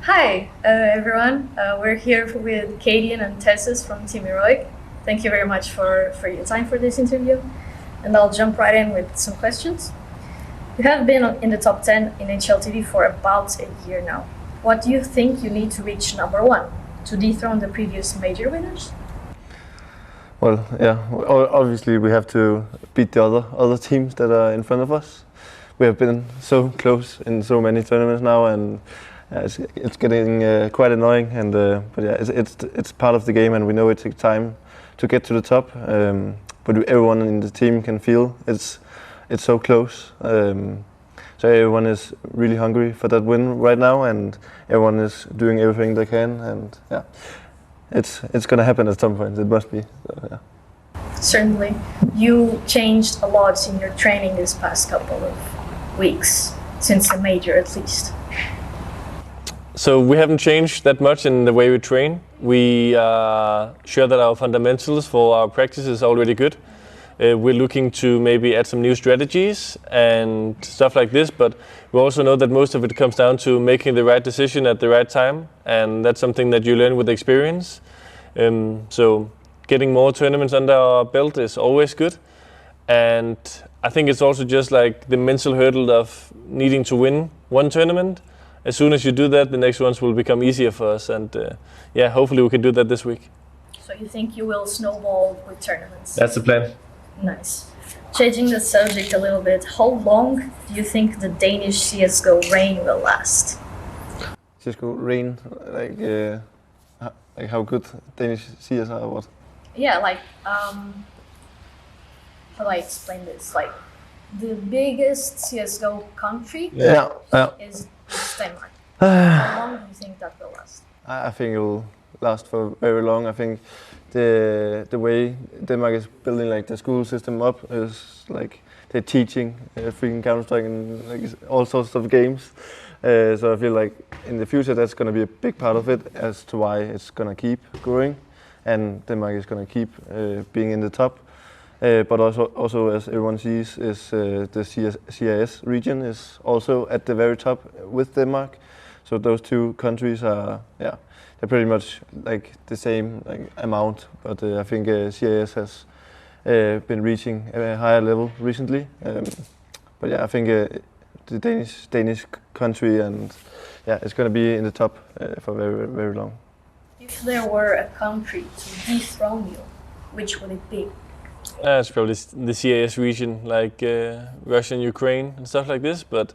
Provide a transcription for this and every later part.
Hi, everyone. We're here with cadiaN and TeSeS from Team Heroic. Thank you very much for your time for this interview. And I'll jump right in with some questions. You have been in the top 10 in HLTV for about a year now. What do you think you need to reach number one to dethrone the previous major winners? Well, yeah, obviously we have to beat the other teams that are in front of us. We have been so close in so many tournaments now, and it's getting quite annoying. And but yeah, it's part of the game, and we know it takes time to get to the top. But everyone in the team can feel it's so close. So everyone is really hungry for that win right now, and everyone is doing everything they can. And yeah, it's gonna happen at some point. It must be. So, yeah. Certainly. You changed a lot in your training this past couple of weeks, since the major at least. So we haven't changed that much in the way we train. We are sure that our fundamentals for our practice is already good. We're looking to maybe add some new strategies and stuff like this, but we also know that most of it comes down to making the right decision at the right time, and that's something that you learn with experience. So getting more tournaments under our belt is always good, and I think it's also just like the mental hurdle of needing to win one tournament. As soon as you do that, the next ones will become easier for us, and yeah, hopefully we can do that this week. So you think you will snowball with tournaments? That's the plan. Nice. Changing the subject a little bit, how long do you think the Danish CSGO reign will last? CSGO reign, like how good Danish CS are, or what? Yeah, like, how do I explain this? Like, the biggest CSGO country is Denmark. How long do you think that will last? I think it will last for very long. I think the way Denmark is building like the school system up is like they're teaching freaking Counter-Strike and like all sorts of games. So I feel like in the future that's going to be a big part of it as to why it's going to keep growing, and Denmark is going to keep being in the top. But also as everyone sees, is the CIS region is also at the very top with Denmark. So those two countries are, yeah, they're pretty much like the same like amount. But I think CIS has been reaching a higher level recently. But yeah, I think the Danish country, and yeah, it's going to be in the top for very, very long. If there were a country to dethrone you, which would it be? It's probably the CIS region, like Russia and Ukraine and stuff like this. But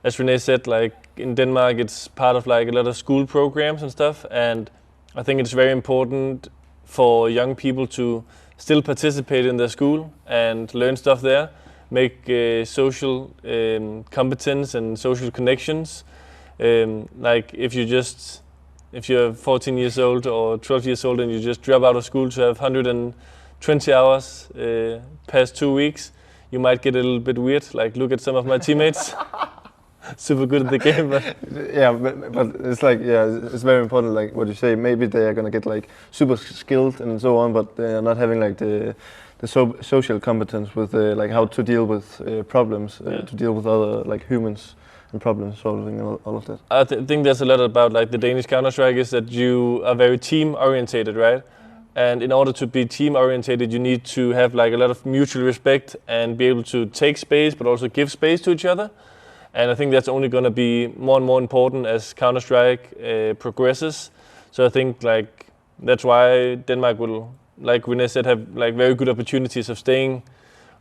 as Renee said, like in Denmark, it's part of like a lot of school programs and stuff. And I think it's very important for young people to still participate in their school and learn stuff there, make social competence and social connections. Like if you're 14 years old or 12 years old and you just drop out of school to have 120 hours past 2 weeks, you might get a little bit weird. Like look at some of my teammates, super good at the game. But yeah, but it's like, yeah, it's very important. Like what you say, maybe they are gonna get like super skilled and so on, but they are not having like the social competence with like how to deal with problems, to deal with other like humans and problem solving and all of that. I think there's a lot about like the Danish Counter-Strike is that you are very team orientated, right? And in order to be team orientated, you need to have like a lot of mutual respect and be able to take space, but also give space to each other. And I think that's only going to be more and more important as Counter-Strike progresses. So I think like that's why Denmark will, like Renee said, have like very good opportunities of staying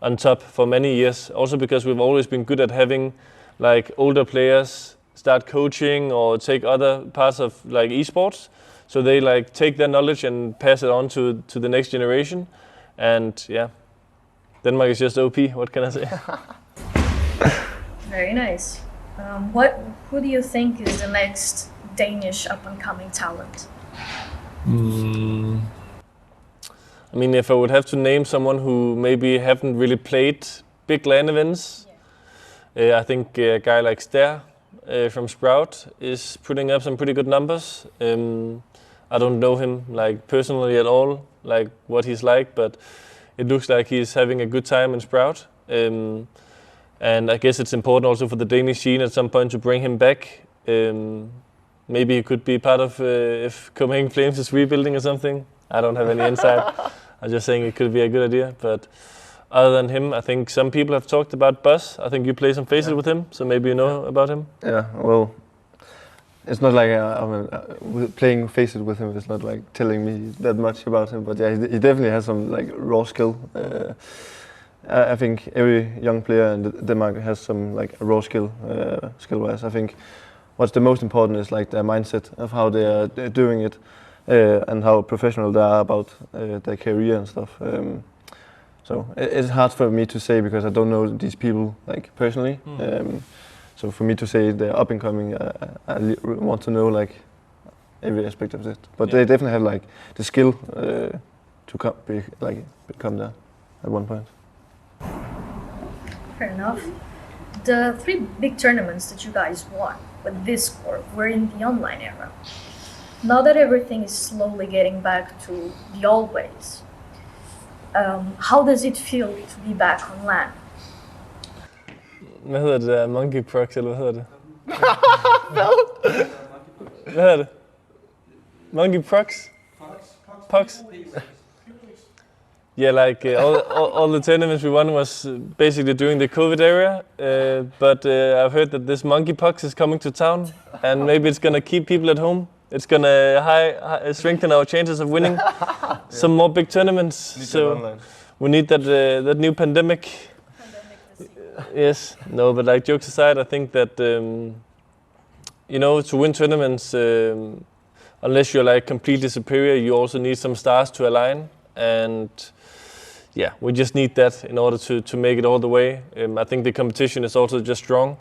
on top for many years. Also because we've always been good at having like older players start coaching or take other parts of like esports. So they like take their knowledge and pass it on to the next generation. And yeah, Denmark is just OP, what can I say? Very nice. Who do you think is the next Danish up-and-coming talent? I mean, if I would have to name someone who maybe haven't really played big LAN events, I think a guy like Ster from Sprout is putting up some pretty good numbers. I don't know him like personally at all, like what he's like, but it looks like he's having a good time in Sprout. And I guess it's important also for the Danish scene at some point to bring him back. maybe he could be part of if Copenhagen Flames is rebuilding or something. I don't have any insight. I'm just saying it could be a good idea. But other than him, I think some people have talked about Buzz. I think you play some faces with him, so maybe you know about him. Yeah, well, it's not like playing faces with him is not like telling me that much about him. But yeah, he definitely has some like raw skill. I think every young player in Denmark has some like raw skill, skill-wise. I think what's the most important is like their mindset of how they're doing it, and how professional they are about their career and stuff. So it's hard for me to say because I don't know these people like personally. So for me to say they're up and coming, I want to know like every aspect of it. But they definitely have like the skill to become there at one point. Fair enough. The 3 big tournaments that you guys won with this score were in the online era. Now that everything is slowly getting back to the old ways, how does it feel to be back on LAN? Hvad hedder det der? Monkey Prox, eller hvad hedder det? Hvad hedder det? Monkey Prox? Pox? Yeah, like all the tournaments we won was basically during the COVID era, but I've heard that this monkeypox is coming to town, and maybe it's gonna keep people at home. It's gonna strengthen our chances of winning some more big tournaments. So we need that new pandemic. Yes, no, but like jokes aside, I think that you know, to win tournaments, unless you're like completely superior, you also need some stars to align, and yeah, we just need that in order to make it all the way. I think the competition is also just strong.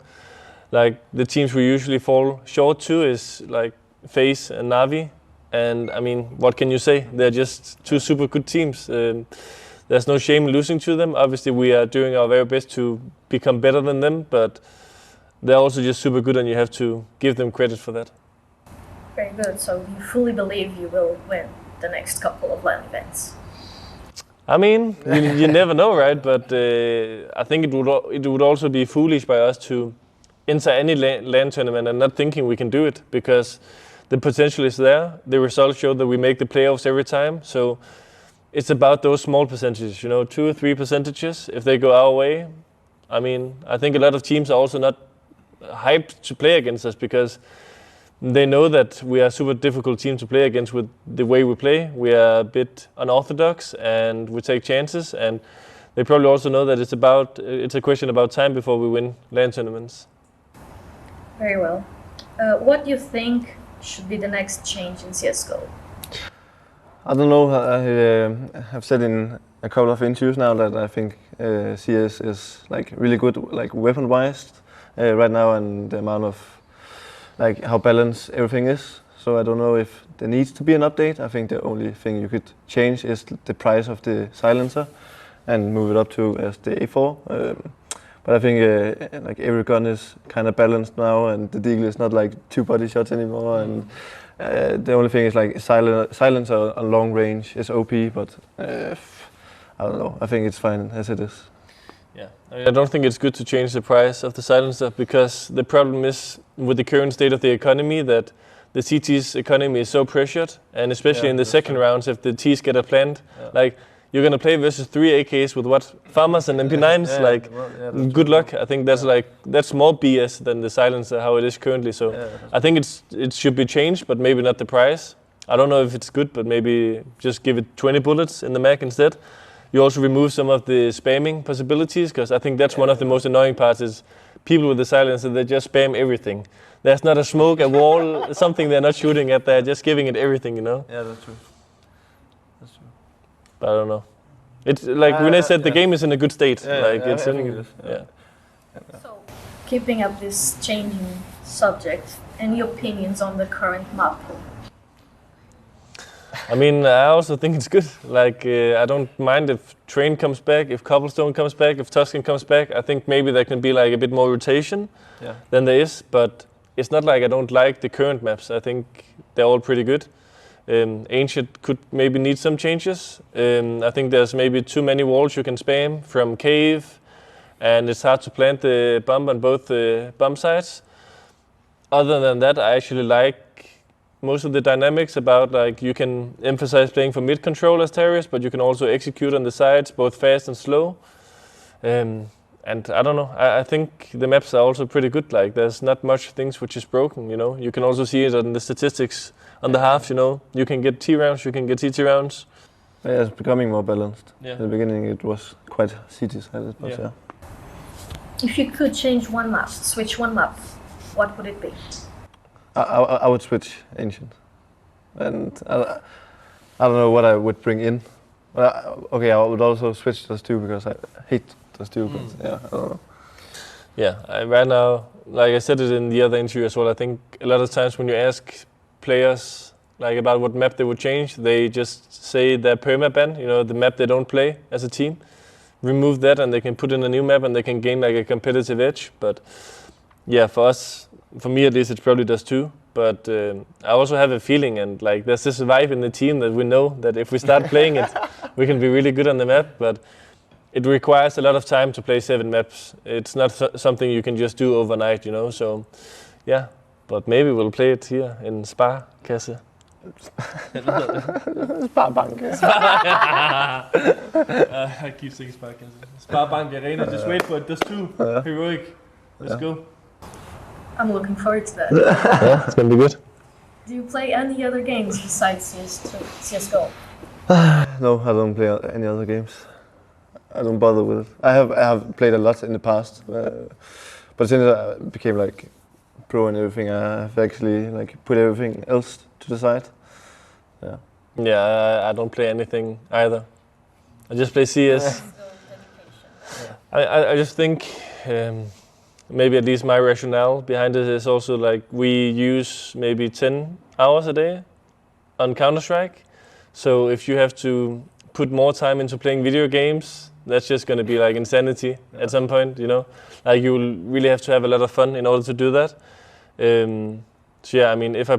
Like the teams we usually fall short to is like FaZe and Na'Vi, and I mean, what can you say? They're just 2 super good teams. There's no shame in losing to them. Obviously, we are doing our very best to become better than them, but they're also just super good, and you have to give them credit for that. Very good. So you fully believe you will win the next couple of LAN events? I mean, you never know, right? But I think it would also be foolish by us to enter any LAN tournament and not thinking we can do it, because the potential is there. The results show that we make the playoffs every time. So it's about those small percentages, you know, 2 or 3 percentages. If they go our way, I mean, I think a lot of teams are also not hyped to play against us because they know that we are a super difficult team to play against with the way we play. We are a bit unorthodox and we take chances, and they probably also know that it's a question about time before we win LAN tournaments. Very well. What do you think should be the next change in CSGO? I don't know. I have said in a couple of interviews now that I think CS is like really good, like weapon-wise right now, and the amount of like how balanced everything is. So I don't know if there needs to be an update. I think the only thing you could change is the price of the silencer and move it up to as the A4. But I think like every gun is kind of balanced now, and the deagle is not like 2 body shots anymore. And the only thing is like silencer on long range is OP, but I don't know. I think it's fine as it is. Yeah, I don't think it's good to change the price of the silencer, because the problem is with the current state of the economy that the CT's economy is so pressured, and especially in the second rounds, if the T's get a plant, like you're gonna play versus 3 AKs with what, farmers and MP9s, good luck. I think that's more BS than the silencer how it is currently. So I think it should be changed, but maybe not the price. I don't know if it's good, but maybe just give it 20 bullets in the mag instead. You also remove some of the spamming possibilities, because I think that's one of the most annoying parts is people with the silencer, they just spam everything. There's not a smoke, a wall, something they're not shooting at, they're just giving it everything, you know? Yeah, that's true. That's true. But I don't know. It's like when I said the game is in a good state. I think it is. Yeah. So, keeping up this changing subject, any opinions on the current map pool? I mean, I also think it's good. Like, I don't mind if Train comes back, if Cobblestone comes back, if Tuscan comes back. I think maybe there can be like a bit more rotation than there is. But it's not like I don't like the current maps. I think they're all pretty good. Ancient could maybe need some changes. I think there's maybe too many walls you can spam from cave, and it's hard to plant the bomb on both the bomb sides. other than that, I actually like most of the dynamics about like you can emphasize playing for mid control as Terriers, but you can also execute on the sides, both fast and slow. And I don't know, I think the maps are also pretty good. Like there's not much things which is broken, you know. You can also see it on the statistics on the half, you know. You can get T rounds, you can get TT rounds. Yeah, it's becoming more balanced. Yeah. In the beginning it was quite CT-sided, but yeah. If you could change one map, switch one map, what would it be? I would switch Ancient. And I don't know what I would bring in. But I would also switch those two because I hate those two. But yeah, I don't know. Yeah, right now, like I said it in the other interview as well, I think a lot of times when you ask players like about what map they would change, they just say their perma-ban, you know, the map they don't play as a team. Remove that and they can put in a new map and they can gain like a competitive edge. But yeah, for us, for me at least, it probably does too. But I also have a feeling, and like there's this vibe in the team that we know that if we start playing it, we can be really good on the map. But it requires a lot of time to play 7 maps. It's not something you can just do overnight, you know. So yeah, but maybe we'll play it here in Sparkasse. Sparbank. I keep saying Sparkasse. Sparbank Arena. Just wait for it. There's 2. Heroic. Let's go. I'm looking forward to that. Yeah, it's gonna be good. Do you play any other games besides CSGO? No, I don't play any other games. I don't bother with it. I have played a lot in the past, but since I became like pro and everything, I have actually like put everything else to the side. Yeah. Yeah, I don't play anything either. I just play CS. I just think maybe at least my rationale behind it is also like we use maybe 10 hours a day on Counter-Strike. So if you have to put more time into playing video games, that's just going to be like insanity at some point, you know. Like you will really have to have a lot of fun in order to do that. So yeah, I mean, if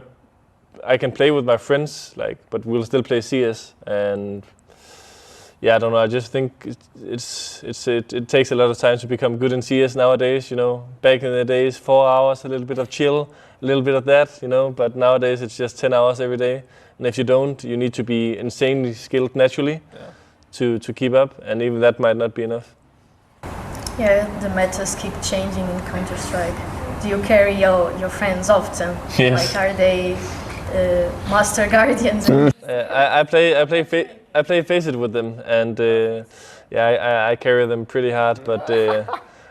I can play with my friends, like, but we'll still play CS. And yeah, I don't know. I just think it takes a lot of time to become good in CS nowadays. You know, back in the days, 4 hours, a little bit of chill, a little bit of that. You know, but nowadays it's just 10 hours every day. And if you don't, you need to be insanely skilled naturally to keep up. And even that might not be enough. Yeah, the metas keep changing in Counter-Strike. Do you carry your friends often? Yes. Like, are they Master Guardians? I play Face It with them, and I carry them pretty hard. But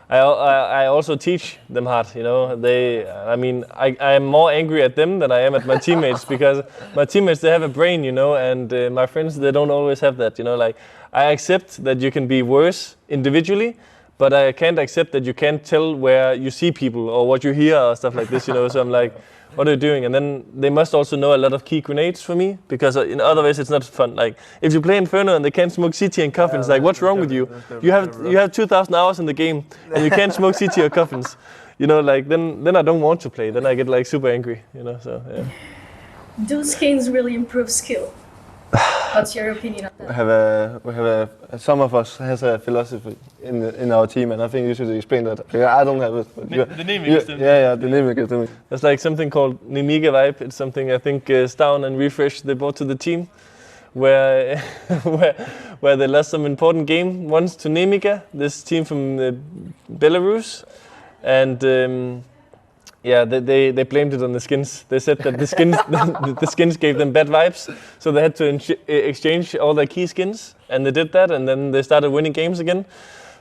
I also teach them hard. You know, I am more angry at them than I am at my teammates because my teammates, they have a brain, you know, and my friends, they don't always have that. You know, like I accept that you can be worse individually, but I can't accept that you can't tell where you see people or what you hear or stuff like this. You know, so I'm like, what are you doing? And then they must also know a lot of key grenades for me, because in other ways it's not fun. Like if you play Inferno and they can't smoke CT and coffins, like what's wrong with you? You have 2,000 hours in the game and you can't smoke CT or coffins. You know, like then I don't want to play. Then I get like super angry. You know, so yeah. Do skins really improve skill? What's your opinion on that? Some of us has a philosophy in our team, and I think you should explain that. I don't have it. But the naming is the naming is doing. There's like something called Nemiga vibe. It's something I think cadiaN and Refresh they brought to the team, where where they lost some important game once to Nemiga, this team from Belarus, and. They blamed it on the skins. They said that the skins the skins gave them bad vibes, so they had to exchange all their key skins, and they did that, and then they started winning games again.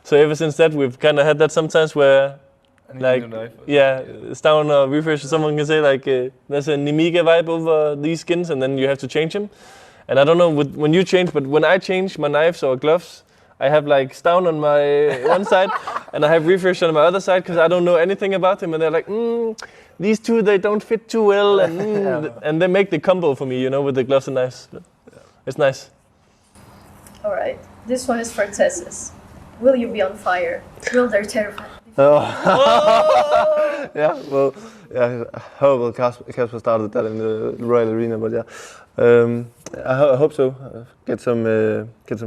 So ever since that, we've kind of had that sometimes where, like, cadiaN or Refresh, someone can say like, there's a Nemiga vibe over these skins, and then you have to change them. And I don't know when you change, but when I change my knives or gloves, I have like cadiaN on my one side and I have Refresh on my other side because I don't know anything about them, and they're like, these two, they don't fit too well, and they make the combo for me, you know, with the gloves and knives. But it's nice. All right, this one is for TeSeS. Will you be on fire? Will there terrify you? I hope Kasper started that in the Royal Arena, but I hope so. Get some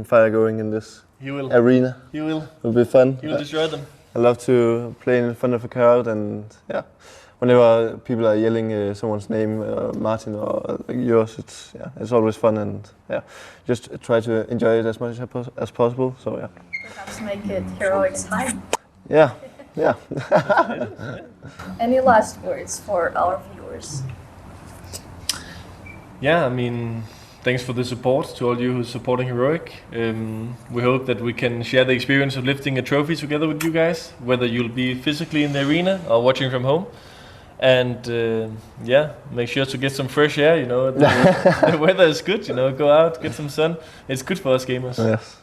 fire going in this arena. You will. It'll be fun. You will destroy them. I love to play in front of a crowd, and whenever people are yelling someone's name, Martin or yours, it's always fun, and just try to enjoy it as much as possible. So Perhaps make it heroic time. yeah. Any last words for our viewers? Yeah, I mean, thanks for the support to all you who's supporting Heroic. We hope that we can share the experience of lifting a trophy together with you guys, whether you'll be physically in the arena or watching from home. And make sure to get some fresh air, the weather is good, go out, get some sun. It's good for us gamers. Yes.